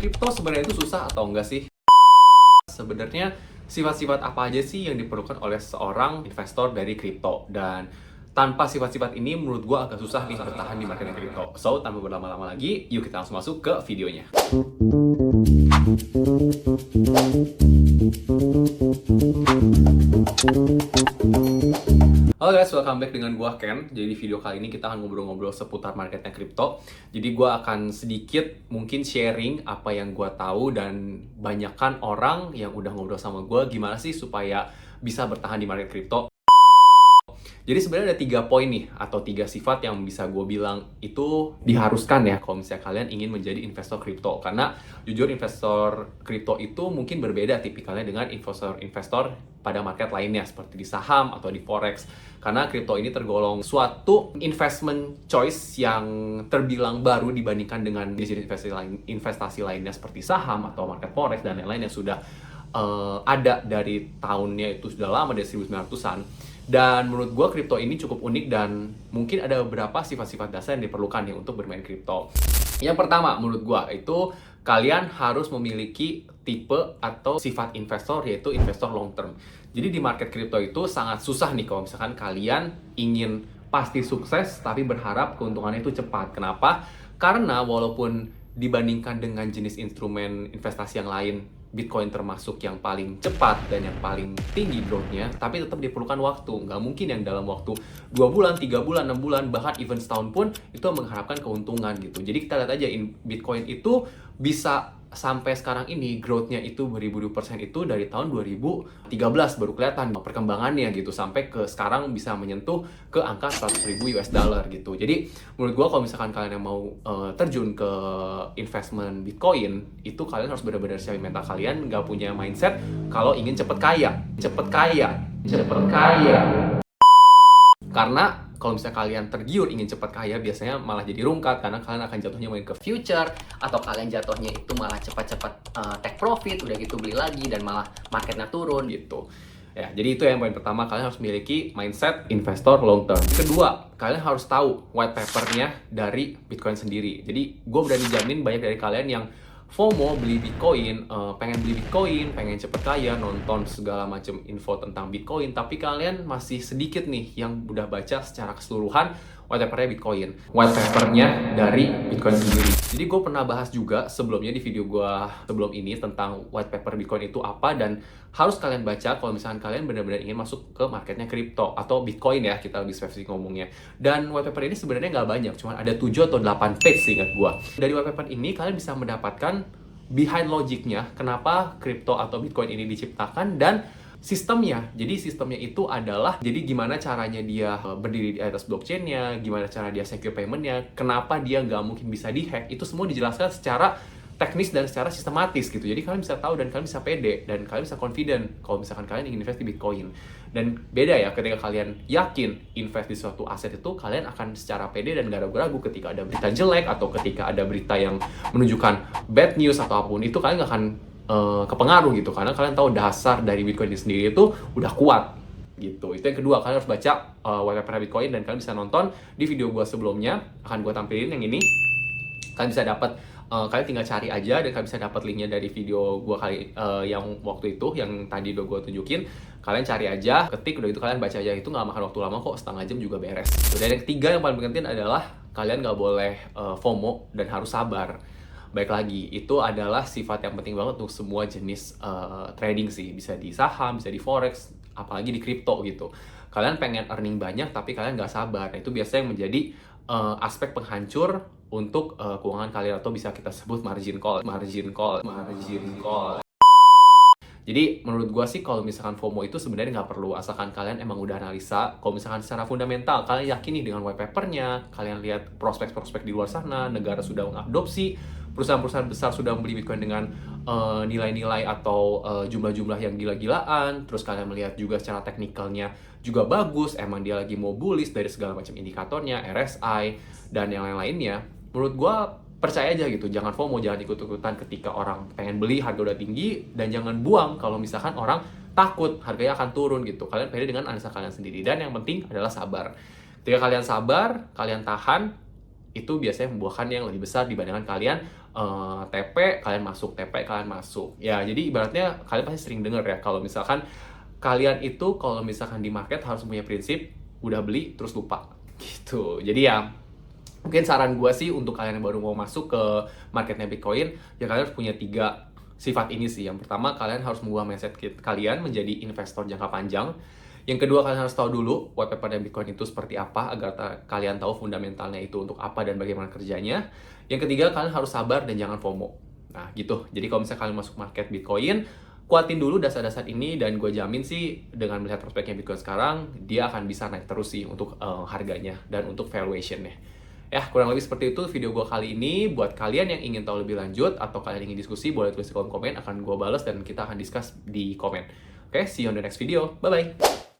kripto sebenarnya itu susah atau enggak sih? Sebenarnya sifat-sifat apa aja sih yang diperlukan oleh seorang investor dari kripto? Dan tanpa sifat-sifat ini menurut gua agak susah nih bertahan di market kripto. So, tanpa berlama-lama lagi, yuk kita langsung masuk ke videonya. Halo guys, welcome back dengan gua Ken. Jadi video kali ini kita akan ngobrol-ngobrol seputar marketnya kripto. Jadi gua akan sedikit mungkin sharing apa yang gua tahu dan banyakkan orang yang udah ngobrol sama gua gimana sih supaya bisa bertahan di market kripto. Jadi sebenarnya ada 3 poin nih, atau 3 sifat yang bisa gue bilang itu diharuskan ya kalau misalnya kalian ingin menjadi investor kripto. Karena jujur investor kripto itu mungkin berbeda tipikalnya dengan investor-investor pada market lainnya seperti di saham atau di forex. Karena kripto ini tergolong suatu investment choice yang terbilang baru dibandingkan dengan jenis investasi lainnya seperti saham atau market forex dan lain-lain yang sudah ada dari tahunnya itu sudah lama, dari 1900-an. Dan menurut gue kripto ini cukup unik dan mungkin ada beberapa sifat-sifat dasar yang diperlukan nih untuk bermain kripto. Yang pertama menurut gue itu kalian harus memiliki tipe atau sifat investor yaitu investor long term. Jadi di market kripto itu sangat susah nih kalau misalkan kalian ingin pasti sukses tapi berharap keuntungannya itu cepat. Kenapa? Karena walaupun dibandingkan dengan jenis instrumen investasi yang lain, Bitcoin termasuk yang paling cepat dan yang paling tinggi growth-nya, tapi tetap diperlukan waktu. Nggak mungkin yang dalam waktu 2 bulan, 3 bulan, 6 bulan, bahkan even setahun pun itu mengharapkan keuntungan gitu. Jadi kita lihat aja Bitcoin itu bisa sampai sekarang ini growth-nya itu beribu-ribu persen itu dari tahun 2013 baru kelihatan perkembangannya gitu sampai ke sekarang bisa menyentuh ke angka 100.000 US dollar gitu. Jadi menurut gua kalau misalkan kalian yang mau terjun ke investment Bitcoin itu kalian harus benar-benar siapin mental kalian, nggak punya mindset kalau ingin cepet kaya. Karena kalau misalnya kalian tergiur ingin cepat kaya, biasanya malah jadi rungkat karena kalian akan jatuhnya main ke future atau kalian jatuhnya itu malah cepat-cepat take profit, udah gitu beli lagi dan malah marketnya turun gitu. Ya, jadi itu yang poin pertama, kalian harus memiliki mindset investor long term. Kedua, kalian harus tahu white papernya dari Bitcoin sendiri. Jadi gue berani jamin banyak dari kalian yang FOMO beli Bitcoin, pengen beli Bitcoin, pengen cepet kaya, nonton segala macam info tentang Bitcoin, tapi kalian masih sedikit nih yang udah baca secara keseluruhan white papernya Bitcoin, white papernya dari Bitcoin sendiri. Jadi gue pernah bahas juga sebelumnya di video gue sebelum ini tentang white paper Bitcoin itu apa dan harus kalian baca kalau misalkan kalian benar-benar ingin masuk ke marketnya kripto atau Bitcoin ya, kita lebih spesifik ngomongnya. Dan white paper ini sebenarnya nggak banyak, cuma ada 7 atau 8 page seingat gue. Dari white paper ini kalian bisa mendapatkan behind logiknya kenapa kripto atau Bitcoin ini diciptakan dan sistemnya. Jadi sistemnya itu adalah jadi gimana caranya dia berdiri di atas blockchain-nya, gimana cara dia secure payment-nya, kenapa dia nggak mungkin bisa dihack, itu semua dijelaskan secara teknis dan secara sistematis gitu. Jadi kalian bisa tahu dan kalian bisa pede dan kalian bisa confident kalau misalkan kalian ingin invest di Bitcoin. Dan beda ya ketika kalian yakin invest di suatu aset itu, kalian akan secara pede dan gak ragu-ragu ketika ada berita jelek atau ketika ada berita yang menunjukkan bad news atau apapun itu, kalian gak akan kepengaruh gitu karena kalian tahu dasar dari Bitcoin ini sendiri itu udah kuat gitu. Itu yang kedua, kalian harus baca white paper Bitcoin dan kalian bisa nonton di video gue sebelumnya, akan gue tampilin yang ini. Kalian bisa dapat kalian tinggal cari aja dan kalian bisa dapat linknya dari video gue yang waktu itu yang tadi udah gue tunjukin. Kalian cari aja, ketik, udah itu kalian baca aja, itu nggak makan waktu lama kok, setengah jam juga beres. Dan yang ketiga yang paling penting adalah kalian nggak boleh FOMO dan harus sabar. Baik lagi, itu adalah sifat yang penting banget untuk semua jenis trading sih. Bisa di saham, bisa di forex, apalagi di kripto gitu. Kalian pengen earning banyak tapi kalian nggak sabar. Nah, itu biasanya yang menjadi aspek penghancur untuk keuangan kalian atau bisa kita sebut margin call. Jadi menurut gue sih kalau misalkan FOMO itu sebenarnya nggak perlu, asalkan kalian emang udah analisa. Kalau misalkan secara fundamental kalian yakin nih dengan white papernya, kalian lihat prospek-prospek di luar sana, negara sudah mengadopsi, perusahaan-perusahaan besar sudah membeli Bitcoin dengan nilai-nilai atau jumlah-jumlah yang gila-gilaan, terus kalian melihat juga secara teknikalnya juga bagus, emang dia lagi mau bullish dari segala macam indikatornya, RSI, dan yang lain-lainnya, menurut gue percaya aja gitu, jangan FOMO, jangan ikut-ikutan ketika orang pengen beli harga udah tinggi, dan jangan buang kalau misalkan orang takut harganya akan turun gitu. Kalian pede dengan analisa kalian sendiri, dan yang penting adalah sabar. Ketika kalian sabar, kalian tahan, itu biasanya membuahkan yang lebih besar dibandingkan kalian TP, kalian masuk, TP, kalian masuk. Ya, jadi ibaratnya kalian pasti sering dengar ya, kalau misalkan kalian itu kalau misalkan di market harus punya prinsip, udah beli terus lupa gitu. Jadi ya mungkin saran gue sih untuk kalian yang baru mau masuk ke marketnya Bitcoin, ya kalian harus punya 3 sifat ini sih. Yang pertama, kalian harus mengubah mindset kalian menjadi investor jangka panjang. Yang kedua, kalian harus tahu dulu white paper Bitcoin itu seperti apa agar kalian tahu fundamentalnya itu untuk apa dan bagaimana kerjanya. Yang ketiga, kalian harus sabar dan jangan FOMO. Nah gitu, jadi kalau misalnya kalian masuk market Bitcoin, kuatin dulu dasar-dasar ini dan gue jamin sih dengan melihat prospeknya Bitcoin sekarang, dia akan bisa naik terus sih untuk harganya dan untuk valuation-nya. Ya, kurang lebih seperti itu video gue kali ini. Buat kalian yang ingin tahu lebih lanjut atau kalian ingin diskusi, boleh tulis di kolom komen, akan gue balas dan kita akan discuss di komen. Oke, see you on the next video. Bye-bye!